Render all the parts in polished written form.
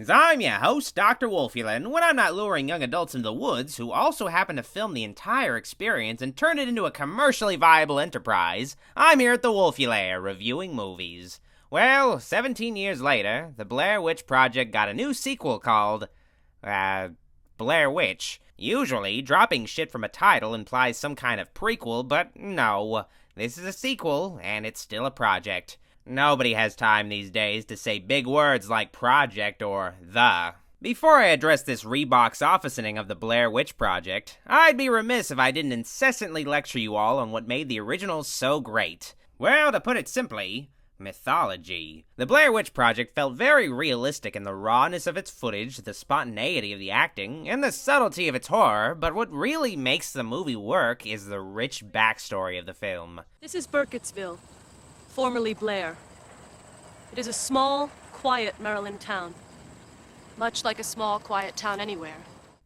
Greetings, I'm your host, Dr. Wolfula, and when I'm not luring young adults into the woods who also happen to film the entire experience and turn it into a commercially viable enterprise, I'm here at the Wolfula reviewing movies. Well, 17 years later, the Blair Witch Project got a new sequel called, Blair Witch. Usually, dropping shit from a title implies some kind of prequel, but no. This is a sequel, and it's still a project. Nobody has time these days to say big words like project or the. Before I address this rebox officing of the Blair Witch Project, I'd be remiss if I didn't incessantly lecture you all on what made the originals so great. Well, to put it simply, mythology. The Blair Witch Project felt very realistic in the rawness of its footage, the spontaneity of the acting, and the subtlety of its horror, but what really makes the movie work is the rich backstory of the film. This is Burkittsville, formerly Blair. It is a small, quiet Maryland town. Much like a small, quiet town anywhere.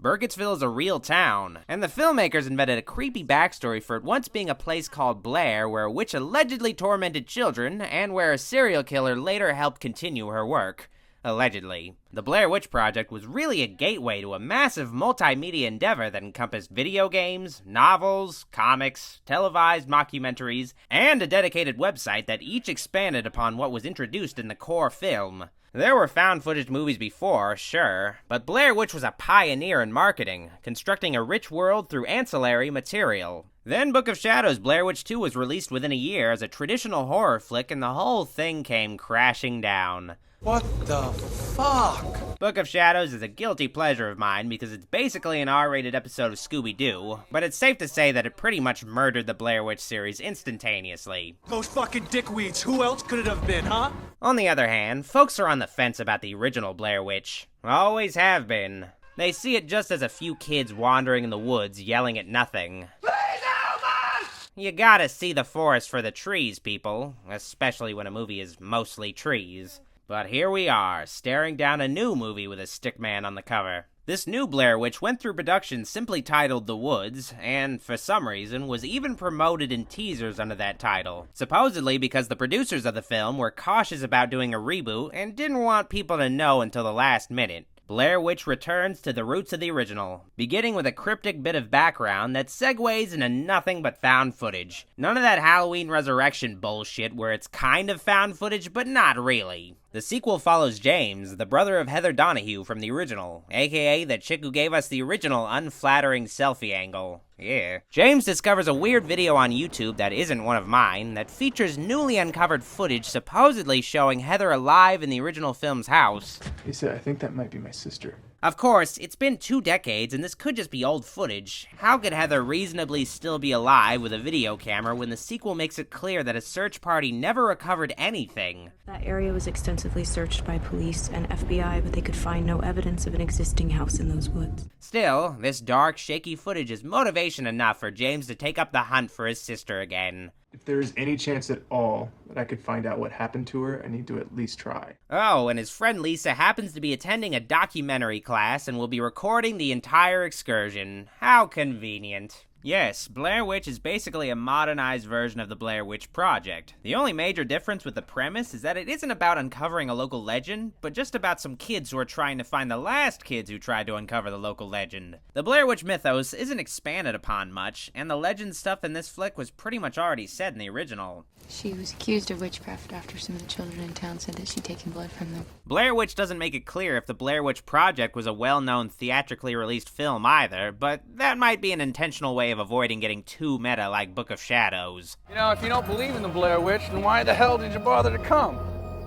Burkittsville is a real town, and the filmmakers invented a creepy backstory for it once being a place called Blair where a witch allegedly tormented children, and where a serial killer later helped continue her work. Allegedly. The Blair Witch Project was really a gateway to a massive multimedia endeavor that encompassed video games, novels, comics, televised mockumentaries, and a dedicated website that each expanded upon what was introduced in the core film. There were found footage movies before, sure, but Blair Witch was a pioneer in marketing, constructing a rich world through ancillary material. Then Book of Shadows Blair Witch 2 was released within a year as a traditional horror flick, and the whole thing came crashing down. What the fuck? Book of Shadows is a guilty pleasure of mine because it's basically an R-rated episode of Scooby-Doo, but it's safe to say that it pretty much murdered the Blair Witch series instantaneously. Those fucking dickweeds, who else could it have been, huh? On the other hand, folks are on the fence about the original Blair Witch. Always have been. They see it just as a few kids wandering in the woods yelling at nothing. Please help us! You gotta see the forest for the trees, people, especially when a movie is mostly trees. But here we are, staring down a new movie with a stickman on the cover. This new Blair Witch went through production simply titled The Woods, and for some reason was even promoted in teasers under that title. Supposedly because the producers of the film were cautious about doing a reboot and didn't want people to know until the last minute. Blair Witch returns to the roots of the original, beginning with a cryptic bit of background that segues into nothing but found footage. None of that Halloween Resurrection bullshit where it's kind of found footage, but not really. The sequel follows James, the brother of Heather Donahue from the original, aka the chick who gave us the original unflattering selfie angle. Yeah. James discovers a weird video on YouTube that isn't one of mine that features newly uncovered footage supposedly showing Heather alive in the original film's house. He said, I think that might be my sister. Of course, it's been 2 decades and this could just be old footage. How could Heather reasonably still be alive with a video camera when the sequel makes it clear that a search party never recovered anything? That area was extensively searched by police and FBI, but they could find no evidence of an existing house in those woods. Still, this dark, shaky footage is motivation enough for James to take up the hunt for his sister again. If there is any chance at all that I could find out what happened to her, I need to at least try. Oh, and his friend Lisa happens to be attending a documentary class and will be recording the entire excursion. How convenient. Yes, Blair Witch is basically a modernized version of the Blair Witch Project. The only major difference with the premise is that it isn't about uncovering a local legend, but just about some kids who are trying to find the last kids who tried to uncover the local legend. The Blair Witch mythos isn't expanded upon much, and the legend stuff in this flick was pretty much already said in the original. She was accused of witchcraft after some of the children in town said that she'd taken blood from them. Blair Witch doesn't make it clear if the Blair Witch Project was a well-known theatrically released film either, but that might be an intentional way of avoiding getting too meta like Book of Shadows. You know, if you don't believe in the Blair Witch, then why the hell did you bother to come?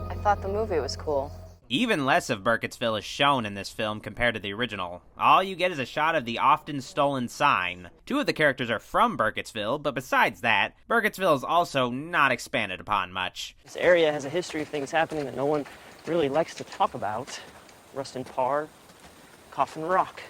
I thought the movie was cool. Even less of Burkittsville is shown in this film compared to the original. All you get is a shot of the often stolen sign. 2 of the characters are from Burkittsville, but besides that, Burkittsville is also not expanded upon much. This area has a history of things happening that no one really likes to talk about. Rustin Parr, Coffin Rock.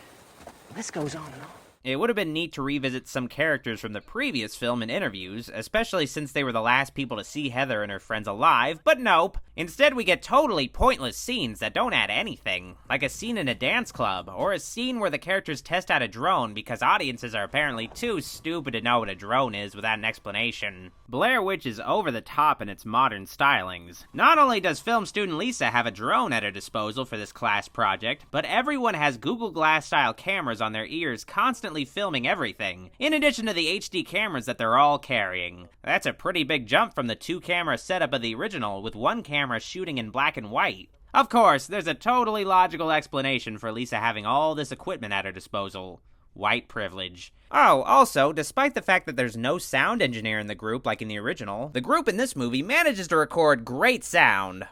The list goes on and on. It would have been neat to revisit some characters from the previous film in interviews, especially since they were the last people to see Heather and her friends alive, but nope. Instead, we get totally pointless scenes that don't add anything, like a scene in a dance club, or a scene where the characters test out a drone because audiences are apparently too stupid to know what a drone is without an explanation. Blair Witch is over the top in its modern stylings. Not only does film student Lisa have a drone at her disposal for this class project, but everyone has Google Glass-style cameras on their ears constantly filming everything, in addition to the HD cameras that they're all carrying. That's a pretty big jump from the 2-camera setup of the original, with one camera shooting in black and white. Of course, there's a totally logical explanation for Lisa having all this equipment at her disposal. White privilege. Oh, also, despite the fact that there's no sound engineer in the group like in the original, the group in this movie manages to record great sound.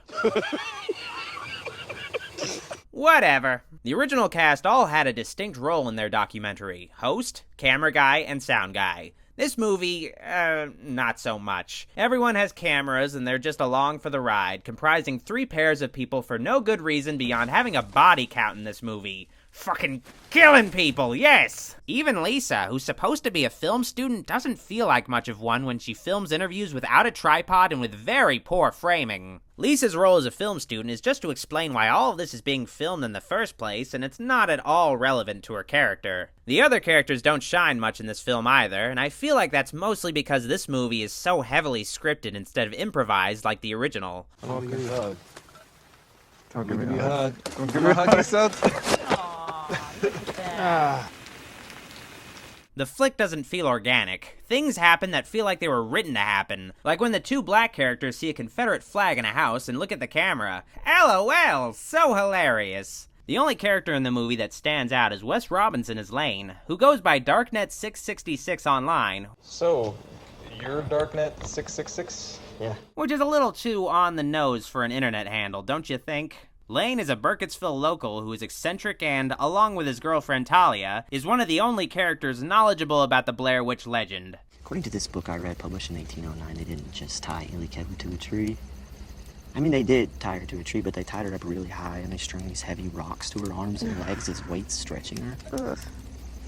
Whatever. The original cast all had a distinct role in their documentary: host, camera guy, and sound guy. This movie, not so much. Everyone has cameras and they're just along for the ride, comprising 3 pairs of people for no good reason beyond having a body count in this movie. Fucking killing people, yes! Even Lisa, who's supposed to be a film student, doesn't feel like much of one when she films interviews without a tripod and with very poor framing. Lisa's role as a film student is just to explain why all of this is being filmed in the first place, and it's not at all relevant to her character. The other characters don't shine much in this film either, and I feel like that's mostly because this movie is so heavily scripted instead of improvised like the original. Oh, give me a hug. Don't give me a hug. hug. Don't give me a hug yourself. The flick doesn't feel organic. Things happen that feel like they were written to happen. Like when the 2 black characters see a Confederate flag in a house and look at the camera. LOL, so hilarious. The only character in the movie that stands out is Wes Robinson as Lane, who goes by Darknet666 online. So, you're Darknet666? Yeah. Which is a little too on the nose for an internet handle, don't you think? Lane is a Burkittsville local who is eccentric and, along with his girlfriend Talia, is one of the only characters knowledgeable about the Blair Witch legend. According to this book I read published in 1809, they didn't just tie Illy Kedley to a tree. I mean, they did tie her to a tree, but they tied her up really high and they strung these heavy rocks to her arms and legs as weights stretching her. Ugh.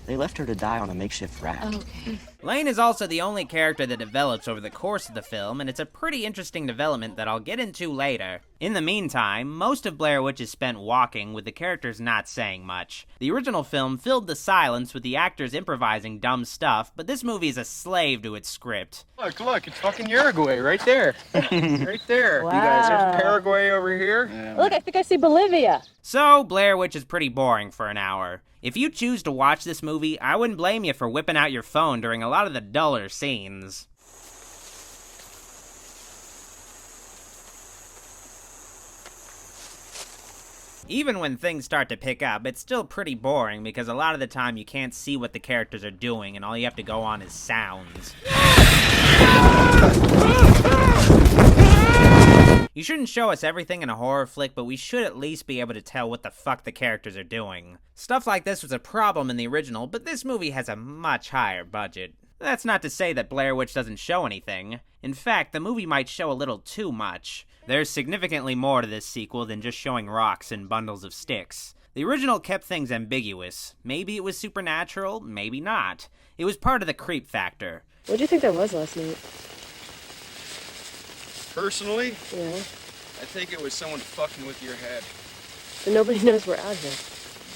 They left her to die on a makeshift raft. Okay. Lane is also the only character that develops over the course of the film, and it's a pretty interesting development that I'll get into later. In the meantime, most of Blair Witch is spent walking, with the characters not saying much. The original film filled the silence with the actors improvising dumb stuff, but this movie is a slave to its script. Look, it's fucking Uruguay right there. Right there. Wow. You guys, there's Paraguay over here. Yeah. Look, I think I see Bolivia. So, Blair Witch is pretty boring for an hour. If you choose to watch this movie, I wouldn't blame you for whipping out your phone during a lot of the duller scenes. Even when things start to pick up, it's still pretty boring because a lot of the time you can't see what the characters are doing and all you have to go on is sounds. You shouldn't show us everything in a horror flick, but we should at least be able to tell what the fuck the characters are doing. Stuff like this was a problem in the original, but this movie has a much higher budget. That's not to say that Blair Witch doesn't show anything. In fact, the movie might show a little too much. There's significantly more to this sequel than just showing rocks and bundles of sticks. The original kept things ambiguous. Maybe it was supernatural, maybe not. It was part of the creep factor. What'd you think that was last night? Personally, Yeah. I think it was someone fucking with your head. So nobody knows we're out here.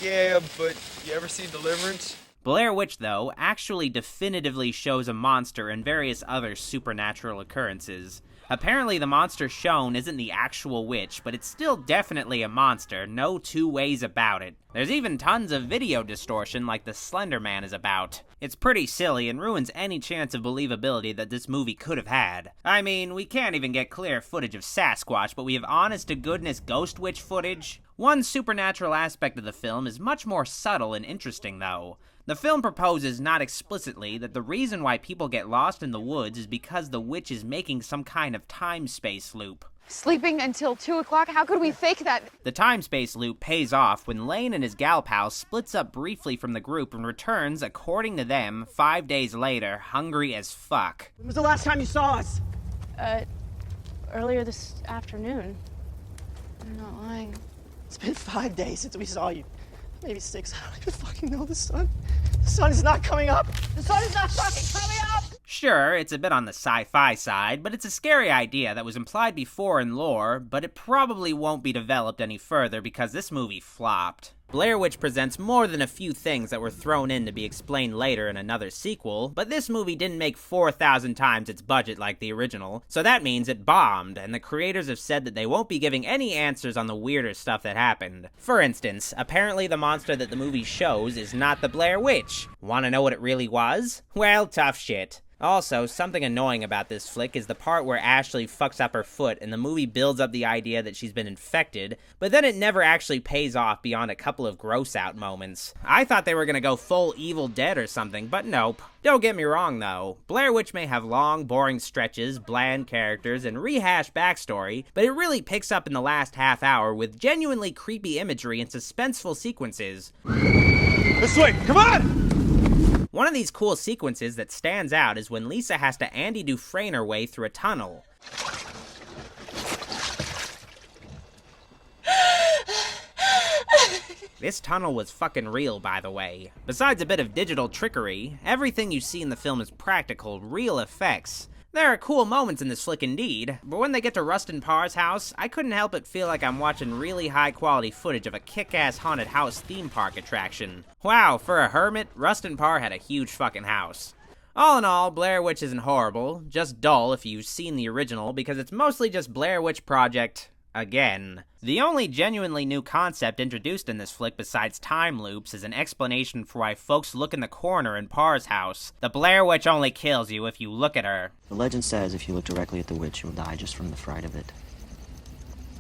Yeah, but you ever see Deliverance? Blair Witch, though, actually definitively shows a monster and various other supernatural occurrences. Apparently the monster shown isn't the actual witch, but it's still definitely a monster, no 2 ways about it. There's even tons of video distortion like the Slender Man is about. It's pretty silly and ruins any chance of believability that this movie could have had. I mean, we can't even get clear footage of Sasquatch, but we have honest-to-goodness ghost witch footage. One supernatural aspect of the film is much more subtle and interesting, though. The film proposes, not explicitly, that the reason why people get lost in the woods is because the witch is making some kind of time-space loop. Sleeping until 2 o'clock? How could we fake that? The time-space loop pays off when Lane and his gal pal splits up briefly from the group and returns, according to them, 5 days later, hungry as fuck. When was the last time you saw us? Earlier this afternoon. I'm not lying. It's been 5 days since we saw you. Maybe 6. I don't even fucking know the sun. The sun is not coming up. The sun is not fucking coming up! Sure, it's a bit on the sci-fi side, but it's a scary idea that was implied before in lore, but it probably won't be developed any further because this movie flopped. Blair Witch presents more than a few things that were thrown in to be explained later in another sequel, but this movie didn't make 4,000 times its budget like the original, so that means it bombed, and the creators have said that they won't be giving any answers on the weirder stuff that happened. For instance, apparently the monster that the movie shows is not the Blair Witch. Wanna know what it really was? Well, tough shit. Also, something annoying about this flick is the part where Ashley fucks up her foot and the movie builds up the idea that she's been infected, but then it never actually pays off beyond a couple of gross out moments. I thought they were gonna go full Evil Dead or something, but nope. Don't get me wrong though, Blair Witch may have long, boring stretches, bland characters, and rehashed backstory, but it really picks up in the last half hour with genuinely creepy imagery and suspenseful sequences. This way, come on! One of these cool sequences that stands out is when Lisa has to Andy Dufresne her way through a tunnel. This tunnel was fucking real, by the way. Besides a bit of digital trickery, everything you see in the film is practical, real effects. There are cool moments in this flick indeed, but when they get to Rustin Parr's house, I couldn't help but feel like I'm watching really high-quality footage of a kick-ass haunted house theme park attraction. Wow, for a hermit, Rustin Parr had a huge fucking house. All in all, Blair Witch isn't horrible, just dull if you've seen the original, because it's mostly just Blair Witch Project again. The only genuinely new concept introduced in this flick besides time loops is an explanation for why folks look in the corner in Parr's house. The Blair Witch only kills you if you look at her. The legend says if you look directly at the witch, you'll die just from the fright of it.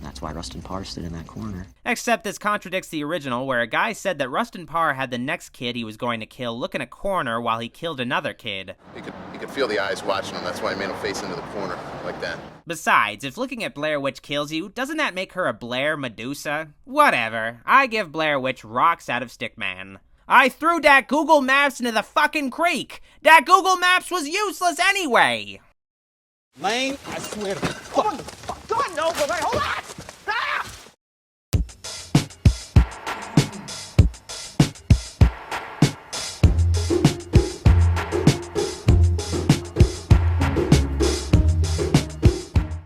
That's why Rustin Parr stood in that corner. Except this contradicts the original, where a guy said that Rustin Parr had the next kid he was going to kill look in a corner while he killed another kid. You could feel the eyes watching him, that's why he made him face into the corner, like that. Besides, if looking at Blair Witch kills you, doesn't that make her a Blair Medusa? Whatever, I give Blair Witch rocks out of Stickman. I threw that Google Maps into the fucking creek! That Google Maps was useless anyway! Lane, I swear to God, no, but hold on!